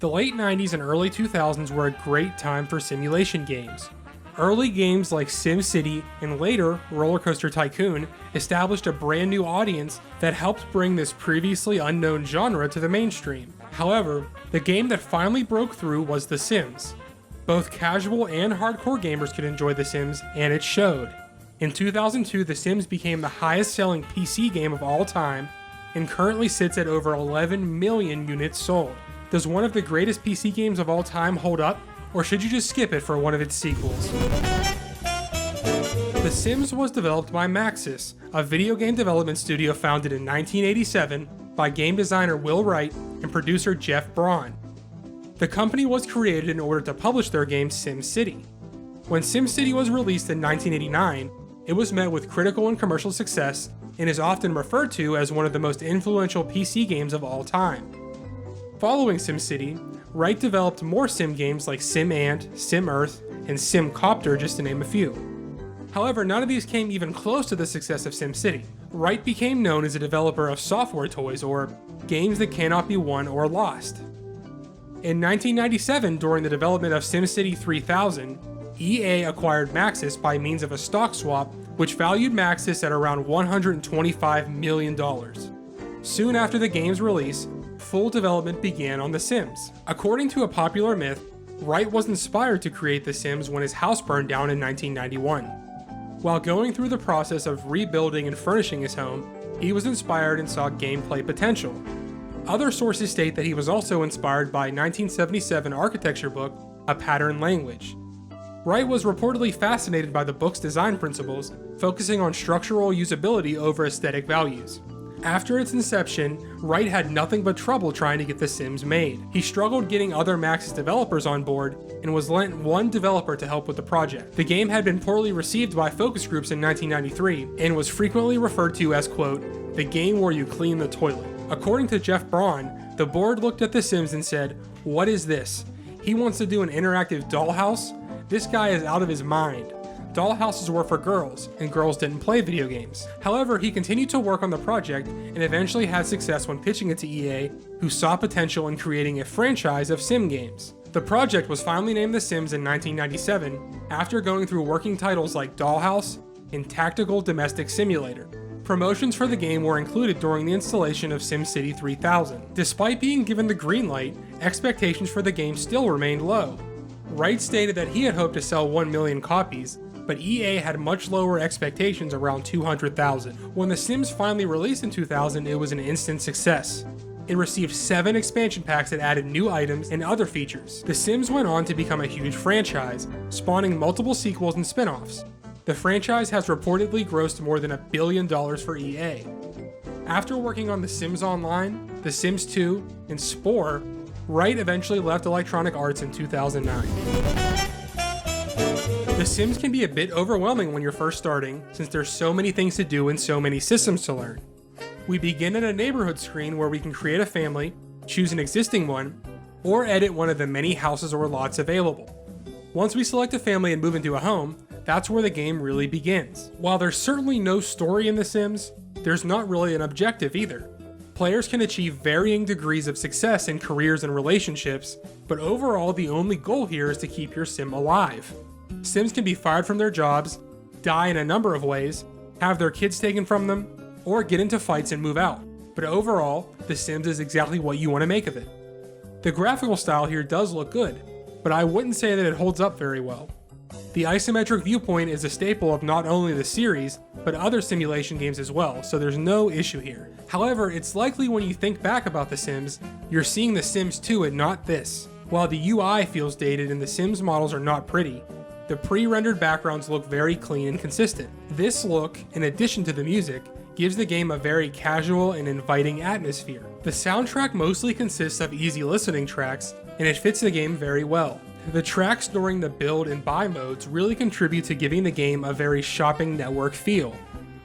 The late 90s and early 2000s were a great time for simulation games. Early games like SimCity and later RollerCoaster Tycoon established a brand new audience that helped bring this previously unknown genre to the mainstream. However, the game that finally broke through was The Sims. Both casual and hardcore gamers could enjoy The Sims, and it showed. In 2002, The Sims became the highest selling PC game of all time and currently sits at over 11 million units sold. Does one of the greatest PC games of all time hold up, or should you just skip it for one of its sequels? The Sims was developed by Maxis, a video game development studio founded in 1987 by game designer Will Wright and producer Jeff Braun. The company was created in order to publish their game SimCity. When SimCity was released in 1989, it was met with critical and commercial success and is often referred to as one of the most influential PC games of all time. Following SimCity, Wright developed more sim games like SimAnt, SimEarth, and SimCopter, just to name a few. However, none of these came even close to the success of SimCity. Wright became known as a developer of software toys, or games that cannot be won or lost. In 1997, during the development of SimCity 3000, EA acquired Maxis by means of a stock swap, which valued Maxis at around $125 million. Soon after the game's release, full development began on The Sims. According to a popular myth, Wright was inspired to create The Sims when his house burned down in 1991. While going through the process of rebuilding and furnishing his home, he was inspired and saw gameplay potential. Other sources state that he was also inspired by 1977 architecture book, A Pattern Language. Wright was reportedly fascinated by the book's design principles, focusing on structural usability over aesthetic values. After its inception, Wright had nothing but trouble trying to get The Sims made. He struggled getting other Maxis developers on board and was lent one developer to help with the project. The game had been poorly received by focus groups in 1993 and was frequently referred to as, quote, the game where you clean the toilet. According to Jeff Braun, the board looked at The Sims and said, "What is this? He wants to do an interactive dollhouse? This guy is out of his mind. Dollhouses were for girls, and girls didn't play video games." However, he continued to work on the project and eventually had success when pitching it to EA, who saw potential in creating a franchise of sim games. The project was finally named The Sims in 1997 after going through working titles like Dollhouse and Tactical Domestic Simulator. Promotions for the game were included during the installation of SimCity 3000. Despite being given the green light, expectations for the game still remained low. Wright stated that he had hoped to sell 1 million copies, but EA had much lower expectations, around 200,000. When The Sims finally released in 2000, it was an instant success. It received 7 expansion packs that added new items and other features. The Sims went on to become a huge franchise, spawning multiple sequels and spin-offs. The franchise has reportedly grossed more than $1 billion for EA. After working on The Sims Online, The Sims 2, and Spore, Wright eventually left Electronic Arts in 2009. The Sims can be a bit overwhelming when you're first starting, since there's so many things to do and so many systems to learn. We begin at a neighborhood screen where we can create a family, choose an existing one, or edit one of the many houses or lots available. Once we select a family and move into a home, that's where the game really begins. While there's certainly no story in The Sims, there's not really an objective either. Players can achieve varying degrees of success in careers and relationships, but overall the only goal here is to keep your sim alive. Sims can be fired from their jobs, die in a number of ways, have their kids taken from them, or get into fights and move out. But overall, The Sims is exactly what you want to make of it. The graphical style here does look good, but I wouldn't say that it holds up very well. The isometric viewpoint is a staple of not only the series, but other simulation games as well, so there's no issue here. However, it's likely when you think back about The Sims, you're seeing The Sims 2 and not this. While the UI feels dated and the Sims models are not pretty, the pre-rendered backgrounds look very clean and consistent. This look, in addition to the music, gives the game a very casual and inviting atmosphere. The soundtrack mostly consists of easy listening tracks, and it fits the game very well. The tracks during the build and buy modes really contribute to giving the game a very shopping network feel.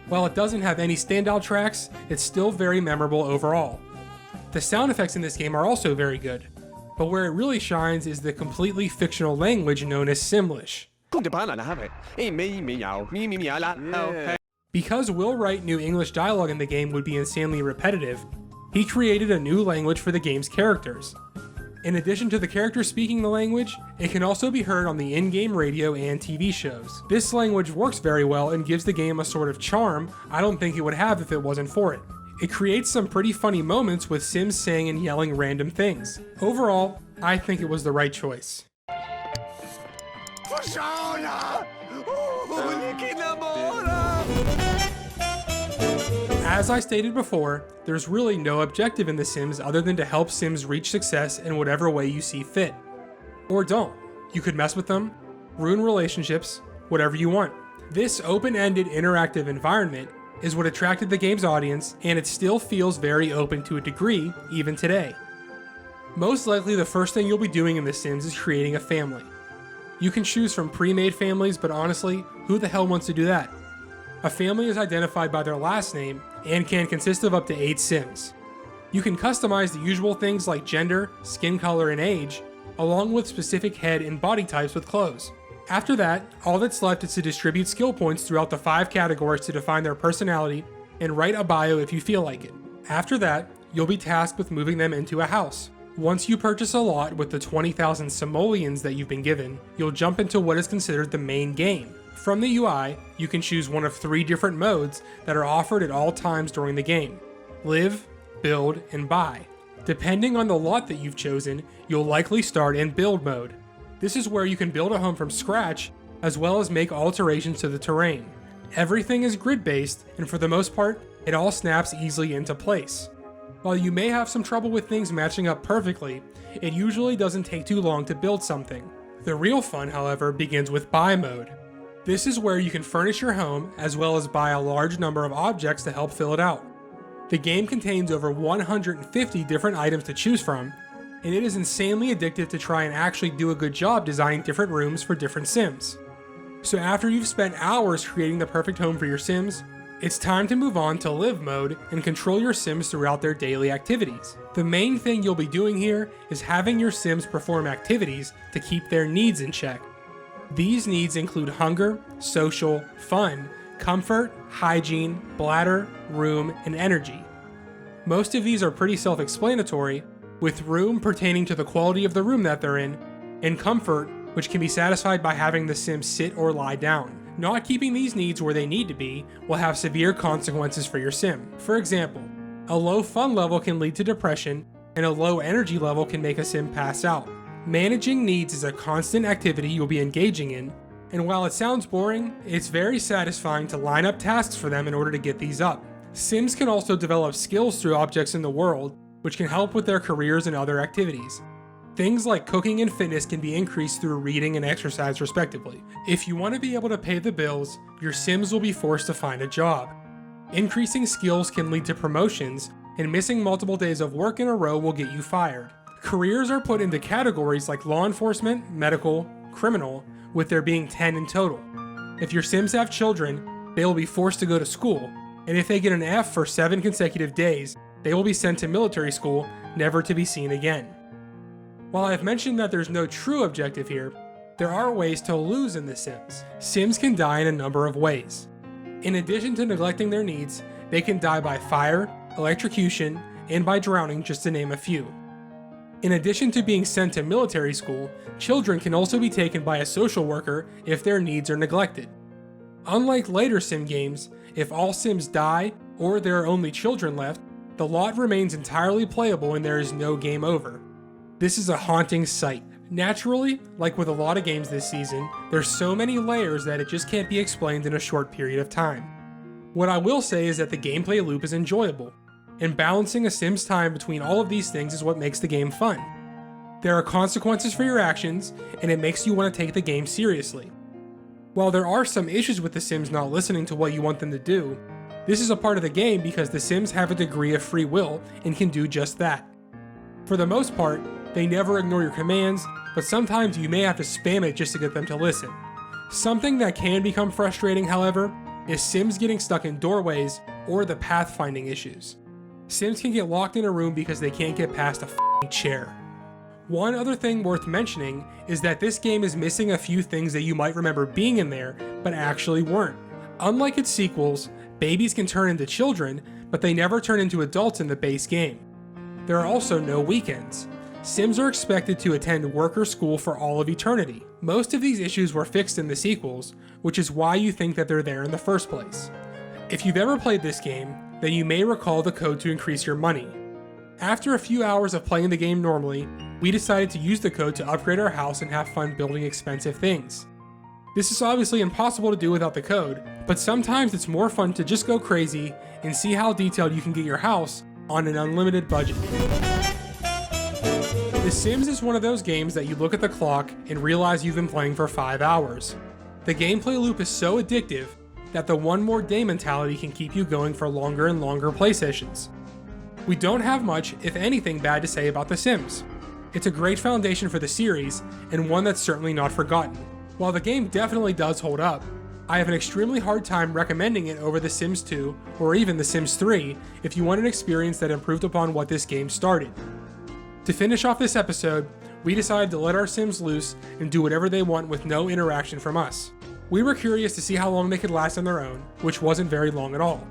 While it doesn't have any standout tracks, it's still very memorable overall. The sound effects in this game are also very good, but where it really shines is the completely fictional language known as Simlish. Because Will Wright knew English dialogue in the game would be insanely repetitive, he created a new language for the game's characters. In addition to the characters speaking the language, it can also be heard on the in-game radio and TV shows. This language works very well and gives the game a sort of charm I don't think it would have if it wasn't for it. It creates some pretty funny moments with Sims saying and yelling random things. Overall, I think it was the right choice. As I stated before, there's really no objective in The Sims other than to help Sims reach success in whatever way you see fit. Or don't. You could mess with them, ruin relationships, whatever you want. This open-ended interactive environment is what attracted the game's audience, and it still feels very open to a degree, even today. Most likely the first thing you'll be doing in The Sims is creating a family. You can choose from pre-made families, but honestly, who the hell wants to do that? A family is identified by their last name and can consist of up to 8 Sims. You can customize the usual things like gender, skin color, and age, along with specific head and body types with clothes. After that, all that's left is to distribute skill points throughout the 5 categories to define their personality and write a bio if you feel like it. After that, you'll be tasked with moving them into a house. Once you purchase a lot with the 20,000 simoleons that you've been given, you'll jump into what is considered the main game. From the UI, you can choose one of 3 different modes that are offered at all times during the game: live, build, and buy. Depending on the lot that you've chosen, you'll likely start in build mode. This is where you can build a home from scratch, as well as make alterations to the terrain. Everything is grid-based, and for the most part, it all snaps easily into place. While you may have some trouble with things matching up perfectly, it usually doesn't take too long to build something. The real fun, however, begins with buy mode. This is where you can furnish your home, as well as buy a large number of objects to help fill it out. The game contains over 150 different items to choose from, and it is insanely addictive to try and actually do a good job designing different rooms for different Sims. So after you've spent hours creating the perfect home for your Sims, it's time to move on to live mode and control your Sims throughout their daily activities. The main thing you'll be doing here is having your Sims perform activities to keep their needs in check. These needs include hunger, social, fun, comfort, hygiene, bladder, room, and energy. Most of these are pretty self-explanatory, with room pertaining to the quality of the room that they're in, and comfort, which can be satisfied by having the Sim sit or lie down. Not keeping these needs where they need to be will have severe consequences for your Sim. For example, a low fun level can lead to depression, and a low energy level can make a Sim pass out. Managing needs is a constant activity you'll be engaging in, and while it sounds boring, it's very satisfying to line up tasks for them in order to get these up. Sims can also develop skills through objects in the world, which can help with their careers and other activities. Things like cooking and fitness can be increased through reading and exercise respectively. If you want to be able to pay the bills, your Sims will be forced to find a job. Increasing skills can lead to promotions, and missing multiple days of work in a row will get you fired. Careers are put into categories like law enforcement, medical, criminal, with there being 10 in total. If your Sims have children, they will be forced to go to school, and if they get an F for 7 consecutive days, they will be sent to military school, never to be seen again. While I've mentioned that there's no true objective here, there are ways to lose in The Sims. Sims can die in a number of ways. In addition to neglecting their needs, they can die by fire, electrocution, and by drowning, just to name a few. In addition to being sent to military school, children can also be taken by a social worker if their needs are neglected. Unlike later Sim games, if all Sims die or there are only children left, the lot remains entirely playable and there is no game over. This is a haunting sight. Naturally, like with a lot of games this season, there's so many layers that it just can't be explained in a short period of time. What I will say is that the gameplay loop is enjoyable, and balancing a Sim's time between all of these things is what makes the game fun. There are consequences for your actions, and it makes you want to take the game seriously. While there are some issues with the Sims not listening to what you want them to do, this is a part of the game because the Sims have a degree of free will and can do just that. For the most part, they never ignore your commands, but sometimes you may have to spam it just to get them to listen. Something that can become frustrating, however, is Sims getting stuck in doorways or the pathfinding issues. Sims can get locked in a room because they can't get past a f***ing chair. One other thing worth mentioning is that this game is missing a few things that you might remember being in there, but actually weren't. Unlike its sequels, babies can turn into children, but they never turn into adults in the base game. There are also no weekends. Sims are expected to attend work or school for all of eternity. Most of these issues were fixed in the sequels, which is why you think that they're there in the first place. If you've ever played this game, then you may recall the code to increase your money. After a few hours of playing the game normally, we decided to use the code to upgrade our house and have fun building expensive things. This is obviously impossible to do without the code, but sometimes it's more fun to just go crazy and see how detailed you can get your house on an unlimited budget. The Sims is one of those games that you look at the clock and realize you've been playing for 5 hours. The gameplay loop is so addictive that the one more day mentality can keep you going for longer and longer play sessions. We don't have much, if anything, bad to say about The Sims. It's a great foundation for the series, and one that's certainly not forgotten. While the game definitely does hold up, I have an extremely hard time recommending it over The Sims 2 or even The Sims 3 if you want an experience that improved upon what this game started. To finish off this episode, we decided to let our Sims loose and do whatever they want with no interaction from us. We were curious to see how long they could last on their own, which wasn't very long at all.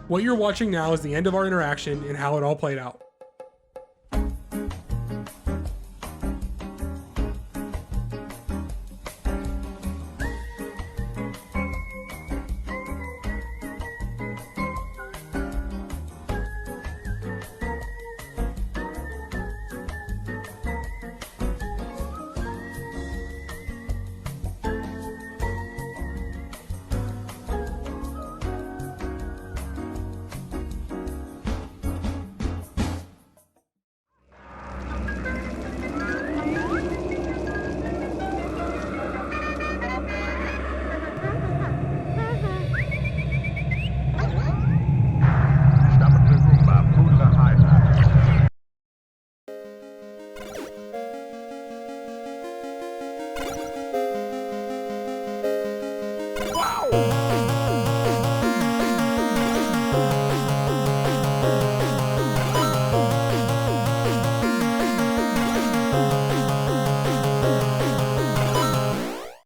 What you're watching now is the end of our interaction and how it all played out.